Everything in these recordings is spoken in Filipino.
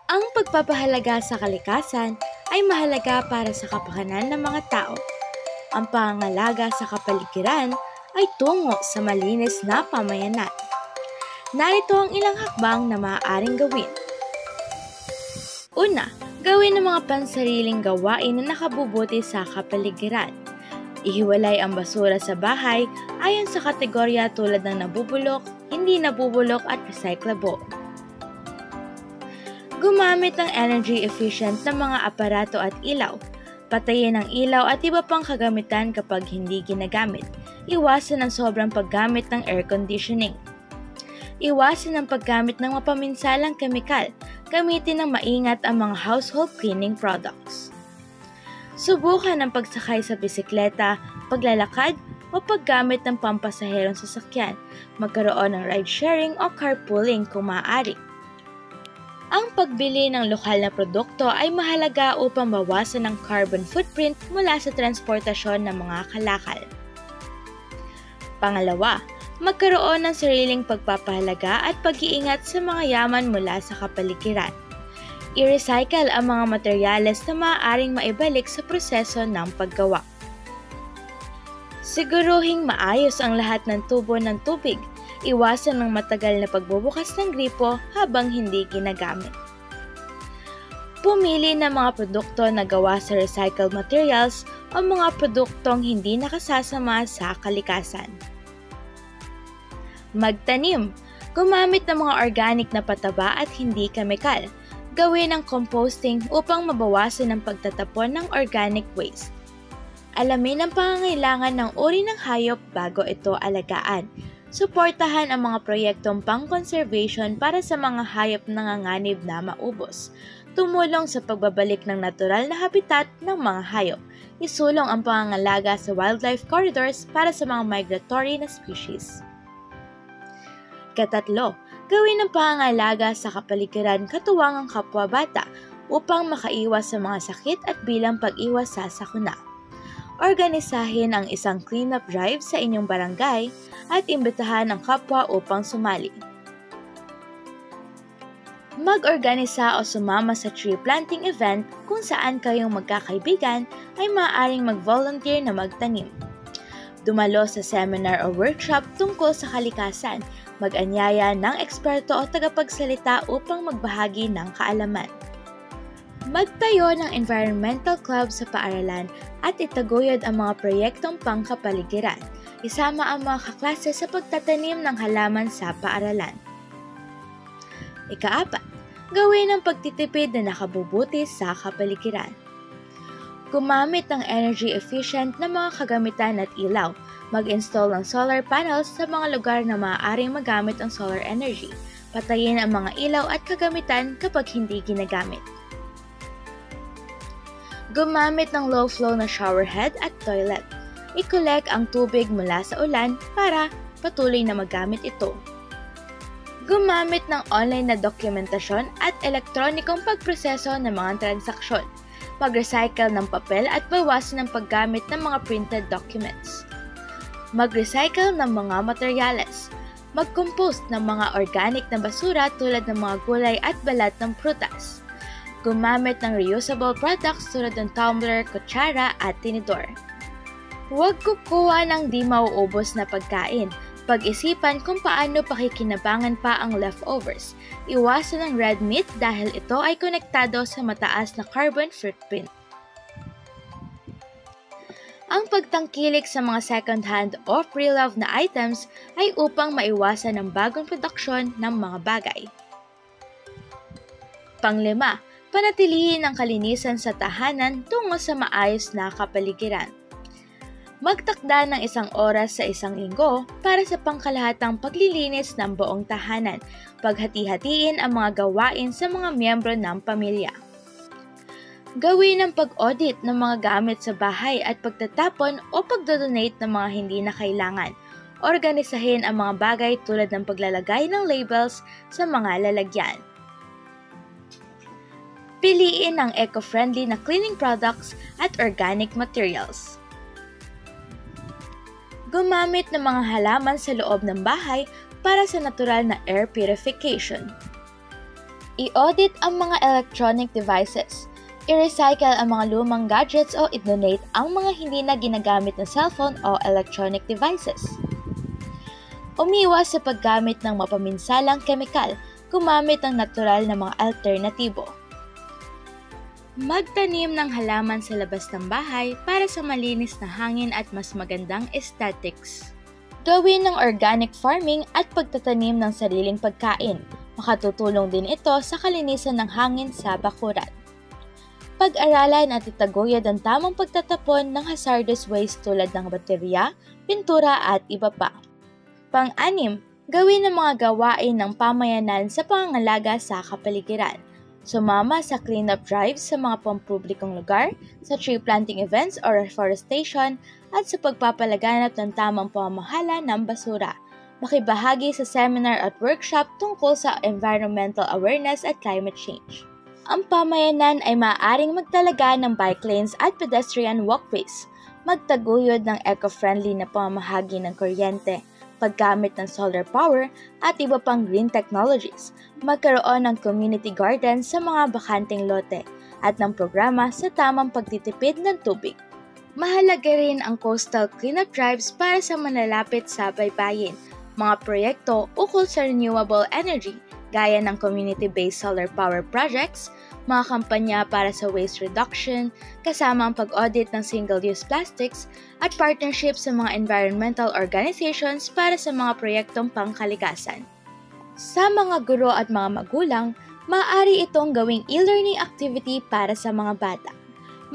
Ang pagpapahalaga sa kalikasan ay mahalaga para sa kapakanan ng mga tao. Ang pangangalaga sa kapaligiran ay tungo sa malinis na pamayanan. Narito ang ilang hakbang na maaaring gawin. Una, gawin ang mga pansariling gawain na nakabubuti sa kapaligiran. Ihiwalay ang basura sa bahay ayon sa kategorya tulad ng nabubulok, hindi nabubulok at recyclable. Gumamit ng energy-efficient na mga aparato at ilaw. Patayin ang ilaw at iba pang kagamitan kapag hindi ginagamit. Iwasan ang sobrang paggamit ng air conditioning. Iwasan ang paggamit ng mapaminsalang kemikal. Gamitin ng maingat ang mga household cleaning products. Subukan ang pagsakay sa bisikleta, paglalakad, o paggamit ng pampasaherong sasakyan. Magkaroon ng ride-sharing o carpooling kung maaari. Ang pagbili ng lokal na produkto ay mahalaga upang bawasan ang carbon footprint mula sa transportasyon ng mga kalakal. Pangalawa, magkaroon ng sariling pagpapahalaga at pag-iingat sa mga yaman mula sa kapaligiran. I-recycle ang mga materyales na maaaring maibalik sa proseso ng paggawa. Siguruhing maayos ang lahat ng tubo ng tubig. Iwasan ng matagal na pagbubukas ng gripo habang hindi ginagamit. Pumili ng mga produkto na gawa sa recycled materials o mga produktong hindi nakasasama sa kalikasan. Magtanim. Gumamit ng mga organic na pataba at hindi kemikal. Gawin ang composting upang mabawasan ang pagtatapon ng organic waste. Alamin ang pangangailangan ng uri ng hayop bago ito alagaan. Suportahan ang mga proyektong pang-conservation para sa mga hayop na nanganganib na maubos. Tumulong sa pagbabalik ng natural na habitat ng mga hayop. Isulong ang pangangalaga sa wildlife corridors para sa mga migratory na species. Katatlo, gawin ang pangangalaga sa kapaligiran katuwang ang kapwa-bata upang makaiwas sa mga sakit at bilang pag-iwas sa sakuna. Organisahin ang isang cleanup drive sa inyong barangay at imbitahan ang kapwa upang sumali. Mag-organisa o sumama sa tree planting event kung saan kayong magkakaibigan ay maaaring mag-volunteer na magtanim. Dumalo sa seminar o workshop tungkol sa kalikasan, mag-anyaya ng eksperto o tagapagsalita upang magbahagi ng kaalaman. Magtayo ng environmental club sa paaralan at itaguyod ang mga proyektong pangkapaligiran. Isama ang mga kaklase sa pagtatanim ng halaman sa paaralan. Ika-4, gawin ang pagtitipid na nakabubuti sa kapaligiran. Gumamit ng energy-efficient na mga kagamitan at ilaw. Mag-install ng solar panels sa mga lugar na maaaring magamit ang solar energy. Patayin ang mga ilaw at kagamitan kapag hindi ginagamit. Gumamit ng low-flow na showerhead at toilet. I-collect ang tubig mula sa ulan para patuloy na magamit ito. Gumamit ng online na dokumentasyon at elektronikong pagproseso ng mga transaksyon. Mag-recycle ng papel at bawasan ang paggamit ng mga printed documents. Mag-recycle ng mga materyales. Mag-compost ng mga organic na basura tulad ng mga gulay at balat ng prutas. Gumamit ng reusable products tulad ng tumbler, kutsara at tinidor. Huwag kukuha ng di mauubos na pagkain. Pag-isipan kung paano pakikinabangan pa ang leftovers. Iwasan ang red meat dahil ito ay konektado sa mataas na carbon footprint. Ang pagtangkilik sa mga second-hand o pre-loved na items ay upang maiwasan ang bagong produksyon ng mga bagay. Panglima, panatilihin ang kalinisan sa tahanan tungo sa maayos na kapaligiran. Magtakda ng 1 oras sa isang linggo para sa pangkalahatang paglilinis ng buong tahanan. Paghati-hatiin ang mga gawain sa mga miyembro ng pamilya. Gawin ang pag-audit ng mga gamit sa bahay at pagtatapon o pagdodonate ng mga hindi na kailangan. Organisahin ang mga bagay tulad ng paglalagay ng labels sa mga lalagyan. Piliin ang eco-friendly na cleaning products at organic materials. Gumamit ng mga halaman sa loob ng bahay para sa natural na air purification. I-audit ang mga electronic devices. I-recycle ang mga lumang gadgets o i-donate ang mga hindi na ginagamit na cellphone o electronic devices. Umiwas sa paggamit ng mapaminsalang kemikal, gumamit ng natural na mga alternatibo. Magtanim ng halaman sa labas ng bahay para sa malinis na hangin at mas magandang aesthetics. Gawin ng organic farming at pagtatanim ng sariling pagkain. Makatutulong din ito sa kalinisan ng hangin sa bakuran. Pag-aralan at itaguyod ang tamang pagtatapon ng hazardous waste tulad ng baterya, pintura at iba pa. Pang-anim, gawin ang mga gawain ng pamayanan sa pangangalaga sa kapaligiran. Sumama sa cleanup drives sa mga pampublikong lugar, sa tree planting events or reforestation, at sa pagpapalaganap ng tamang pamamahala ng basura. Makibahagi sa seminar at workshop tungkol sa environmental awareness at climate change. Ang pamayanan ay maaaring magtalaga ng bike lanes at pedestrian walkways, magtaguyod ng eco-friendly na pamamahagi ng kuryente, paggamit ng solar power at iba pang green technologies, magkaroon ng community garden sa mga bakanteng lote, at ng programa sa tamang pagtitipid ng tubig. Mahalaga rin ang coastal cleanup drives para sa malalapit sa baybayin, mga proyekto ukol sa renewable energy, gaya ng community-based solar power projects, mga kampanya para sa waste reduction, kasama ang pag-audit ng single-use plastics, at partnerships sa mga environmental organizations para sa mga proyektong pangkalikasan. Sa mga guro at mga magulang, maaari itong gawing e-learning activity para sa mga bata.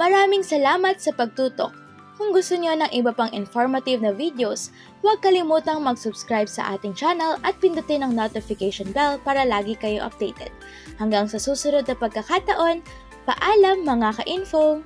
Maraming salamat sa pagtutok! Kung gusto niyo ng iba pang informative na videos, huwag kalimutang mag-subscribe sa ating channel at pindutin ang notification bell para lagi kayo updated. Hanggang sa susunod na pagkakataon, paalam mga ka-info!